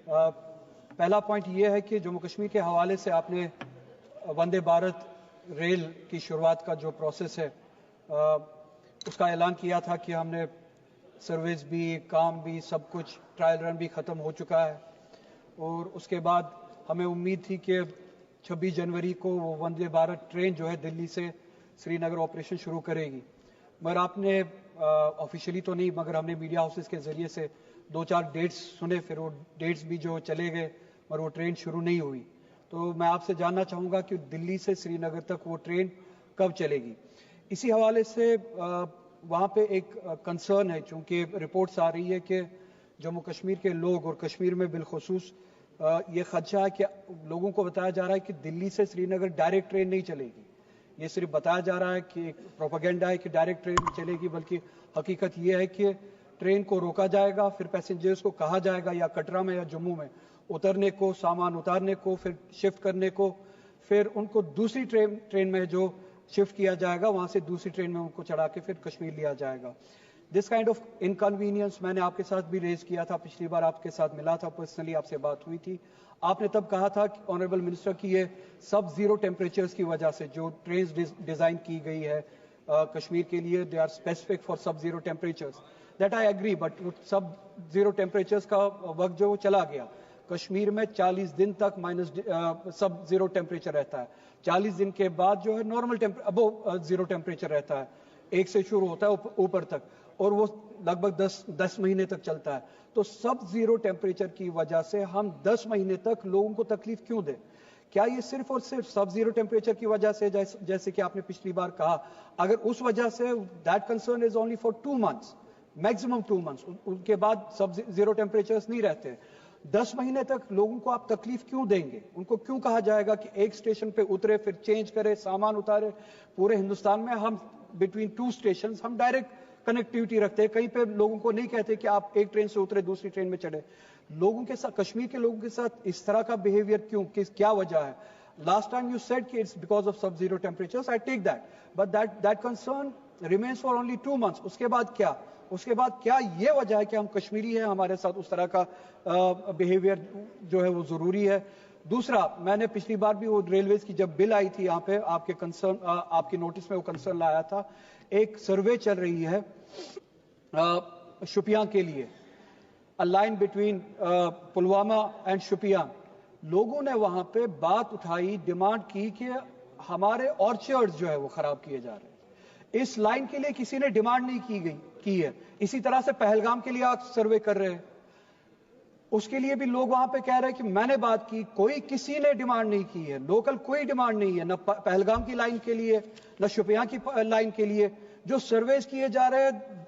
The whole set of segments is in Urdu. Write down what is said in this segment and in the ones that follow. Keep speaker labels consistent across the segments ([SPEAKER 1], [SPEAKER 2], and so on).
[SPEAKER 1] پہلا پوائنٹ یہ ہے کہ جموں کشمیر کے حوالے سے آپ نے وندے بھارت ریل کی شروعات کا جو پروسیس ہے اس کا اعلان کیا تھا کہ ہم نے سروس بھی کام بھی سب کچھ ٹرائل رن بھی ختم ہو چکا ہے اور اس کے بعد ہمیں امید تھی کہ 26 جنوری کو وہ وندے بھارت ٹرین جو ہے دلی سے سری نگر آپریشن شروع کرے گی، مگر آپ نے آفیشلی تو نہیں مگر ہم نے میڈیا ہاؤسز کے ذریعے سے 2-4 ڈیٹس سنے، پھر وہ ڈیٹس بھی جو چلے گئے اور وہ ٹرین شروع نہیں ہوئی۔ تو میں آپ سے جاننا چاہوں گا کہ دلی سے سری نگر تک وہ ٹرین کب چلے گی۔ اسی حوالے سے وہاں پہ ایک کنسرن ہے، چونکہ رپورٹس آ رہی ہے کہ جموں کشمیر کے لوگ اور کشمیر میں بالخصوص یہ خدشہ ہے کہ لوگوں کو بتایا جا رہا ہے کہ دلی سے سری نگر ڈائریکٹ ٹرین نہیں چلے گی، یہ صرف بتایا جا رہا ہے کہ ایک پروپیگنڈا ہے کہ ڈائریکٹ ٹرین چلے گی، بلکہ حقیقت یہ ہے کہ ٹرین کو روکا جائے گا، پھر پیسنجرز کو کہا جائے گا یا کٹرا میں یا جموں میں اترنے کو، سامان اتارنے کو، پھر شفٹ کرنے کو، پھر ان کو دوسری ٹرین میں جو شفٹ کیا جائے گا وہاں سے دوسری ٹرین میں ان کو چڑھا کے پھر کشمیر لیا جائے گا۔ دس کائنڈ آف انکنوینئنس میں نے آپ کے ساتھ بھی ریز کیا تھا، پچھلی بار آپ کے ساتھ ملا تھا، پرسنلی آپ سے بات ہوئی تھی، آپ نے تب کہا تھا کہ آنریبل منسٹر کی یہ سب زیرو ٹیمپریچرز کی وجہ سے جو ٹرینز ڈیزائن کی گئی ہے کشمیر کے لیے they are specific for sub zero temperatures, that I agree, but sub zero temperatures کا وقت جو وہ چلا گیا۔ کشمیر میں 40 دن تک سب زیرو ٹیمپریچر رہتا ہے، 40 دن کے بعد جو ہے نارمل ابو زیرو ٹیمپریچر رہتا ہے، 1 سے شروع ہوتا ہے اوپر تک، اور وہ لگ بھگ 10 مہینے تک چلتا ہے۔ تو سب زیرو ٹیمپریچر کی وجہ سے ہم 10 مہینے تک لوگوں کو تکلیف کیوں دیں؟ کیا یہ صرف اور صرف سب زیرو ٹیمپریچر کی وجہ سے، جیسے کہ آپ نے پچھلی بار کہا، اگر اس وجہ سے that concern is only for 2 months، maximum 2 months، ان کے بعد سب زیرو ٹیمپریچرز نہیں رہتے، 10 مہینے تک لوگوں کو آپ تکلیف کیوں دیں گے؟ ان کو کیوں کہا جائے گا کہ ایک اسٹیشن پہ اترے پھر چینج کرے سامان اتارے؟ پورے ہندوستان میں ہم بٹوین 2 اسٹیشنز ہم ڈائریکٹ کنیکٹیوٹی رکھتے ہیں، کہیں پہ لوگوں کو نہیں کہتے کہ آپ ایک ٹرین سے اترے دوسری ٹرین میں چڑھے۔ لوگوں کے ساتھ، کشمیر کے لوگوں کے ساتھ اس طرح کا بیہیویئر کیوں؟ کیا وجہ ہے؟ لاسٹ ٹائم یو سیڈ کہ it's because of sub zero temperatures, I take that, but that concern remains for only 2 months۔ اس کے بعد کیا؟ اس کے بعد کیا یہ وجہ ہے کہ ہم کشمیری ہیں، ہمارے ساتھ اس طرح کا بیہیویئر جو ہے وہ ضروری ہے؟ دوسرا، میں نے پچھلی بار بھی وہ ریلویز کی جب بل آئی تھی یہاں پہ آپ کے کنسرن، آپ کی نوٹس میں وہ کنسرن لایا تھا، ایک سروے چل رہی ہے شوپیان کے لیے، line between Pulwama and Shopian. لوگوں نے وہاں پہ بات اٹھائی، ڈیمانڈ کی کہ ہمارے آرچرڈز جو ہے وہ خراب کیے جا رہے ہیں، اس لائن کے لیے کسی نے ڈیمانڈ نہیں کی ہے۔ اسی طرح سے پہلگام کے لیے آپ سروے کر رہے ہیں، اس کے لیے بھی لوگ وہاں پہ کہہ رہے ہیں کہ میں نے بات کی، کسی نے ڈیمانڈ نہیں کی ہے، لوکل کوئی ڈیمانڈ نہیں ہے، نہ پہلگام کی لائن کے لیے نہ شوپیان کی لائن کے لیے۔ جو سرویز کیے جا رہے ہیں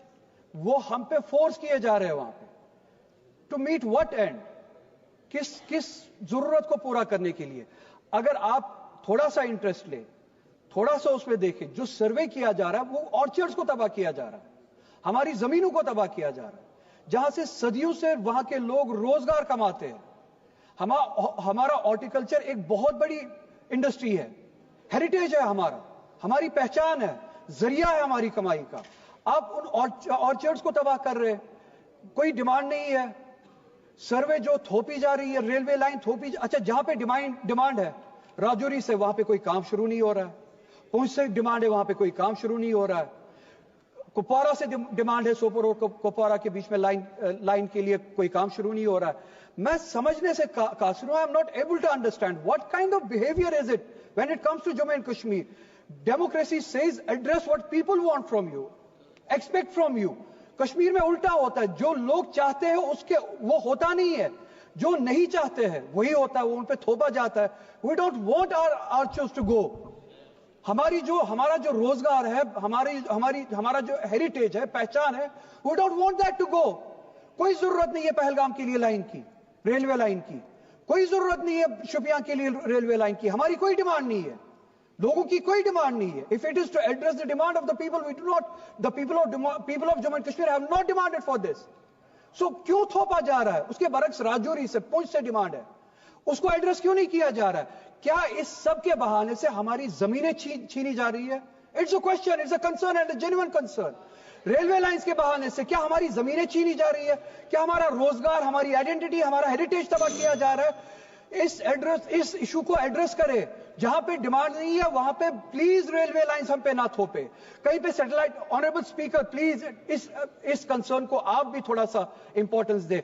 [SPEAKER 1] وہ ہم پہ فورس کیے جا رہے ہیں وہاں پہ، ٹو میٹ وٹ اینڈ؟ کس ضرورت کو پورا کرنے کے لیے؟ اگر آپ تھوڑا سا انٹرسٹ لیں، تھوڑا سا اس میں دیکھیں، جو سروے کیا جا رہا ہے وہ آرچرڈز کو تباہ کیا جا رہا ہے، ہماری زمینوں کو تباہ کیا جا رہا ہے، جہاں سے صدیوں سے وہاں کے لوگ روزگار کماتے ہیں۔ ہمارا ہارٹیکلچر ایک بہت بڑی انڈسٹری ہے، ہیریٹیج ہے ہمارا، ہماری پہچان ہے، ذریعہ ہے ہماری کمائی کا۔ آپ ان آرچرڈز کو تباہ کر رہے ہیں، کوئی ڈیمانڈ نہیں ہے، سروے جو تھوپی جا رہی ہے، ریلوے لائن تھوپی اچھا جہاں پہ ڈیمانڈ ہے، راجوری سے وہاں پہ کوئی کام شروع نہیں ہو رہا ہے، پونچھ سے ڈیمانڈ ہے وہاں پہ کوئی کام شروع نہیں ہو رہا ہے، کپوارہ سے ڈیمانڈ ہے، سوپور اور کپوارہ کے بیچ میں لائن کے لیے کوئی کام شروع نہیں ہو رہا ہے۔ میں سمجھنے سے قاصر ہوں، I am not able to understand what kind of behaviour is it when it comes to Jammu and Kashmir. Democracy says address what people want from you, expect from you. Kashmir میں الٹا ہوتا ہے، جو لوگ چاہتے ہیں وہ ہوتا نہیں ہے، جو نہیں چاہتے ہیں وہی ہوتا ہے، وہ ان پہ تھوپا جاتا ہے۔ We don't want orchards to go. ہمارا جو روزگار ہے، ہمارا جو ہیریٹیج ہے، پہچان ہے، we don't want that to go. کوئی ضرورت نہیں ہے پہلگام کے لیے لائن کی، ریلوے لائن کی، کوئی ضرورت نہیں ہے شوپیان کے لیے ریلوے لائن کی، ہماری کوئی ڈیمانڈ نہیں ہے، لوگوں کی کوئی ڈیمانڈ نہیں ہے۔ If it is to address the demand of the people, the people of Jammu and Kashmir have not demanded for this. So کیوں تھوپا جا رہا ہے؟ اس کے برعکس راجوری سے، پونچھ سے ڈیمانڈ ہے، اس کو ایڈریس کیوں نہیں کیا جا رہا ہے؟ کیا اس سب کے بہانے سے ہماری زمینیں چھینی جا رہی ہے؟ It's a question, it's a concern and a genuine concern. Railway lines کے بہانے سے کیا ہماری زمینیں چھینی جا رہی ہے؟ کیا ہمارا روزگار، ہماری آئیڈینٹی، ہمارا ہیریٹیج تباہ کیا جا رہا ہے؟ اس ایشو کو ایڈریس کرے. جہاں پہ ڈیمانڈ نہیں ہے وہاں پہ پلیز ریلوے لائنز ہم پہ نہ تھوپے. کہیں پہ سیٹلائٹ. آنریبل اسپیکر پلیز اس کنسرن کو آپ بھی تھوڑا سا امپورٹنس دے.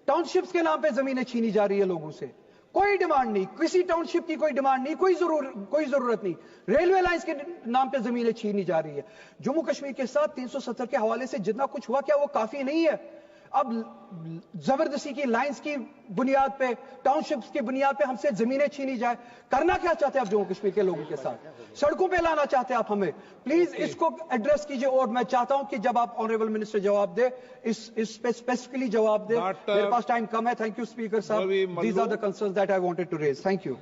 [SPEAKER 1] ٹاؤن شپس کے نام پہ زمینیں چھینی جا رہی ہے لوگوں سے. کوئی ڈیمانڈ نہیں, کسی ٹاؤن شپ کی کوئی ڈیمانڈ نہیں, کوئی ضرورت نہیں. ریلوے لائنز کے نام پہ زمینیں چھینی جا رہی ہے. جموں کشمیر کے ساتھ 370 کے حوالے سے جتنا کچھ ہوا, کیا وہ کافی نہیں ہے؟ اب زبردستی کی لائنز کی بنیاد پہ, ٹاؤن شپس کی بنیاد پہ ہم سے زمینیں چھینی جائے. کرنا کیا چاہتے ہیں آپ جموں کشمیر کے لوگوں کے ساتھ؟ سڑکوں پہ لانا چاہتے ہیں آپ ہمیں؟ پلیز اس کو ایڈریس کیجئے. اور میں چاہتا ہوں کہ جب آپ آنریبل منسٹر جواب دے, اس پہ اسپیسیفکلی جواب دے. میرے پاس ٹائم کم ہے. تھینک یو اسپیکر صاحب. These are the concerns that I wanted to raise. Thank you.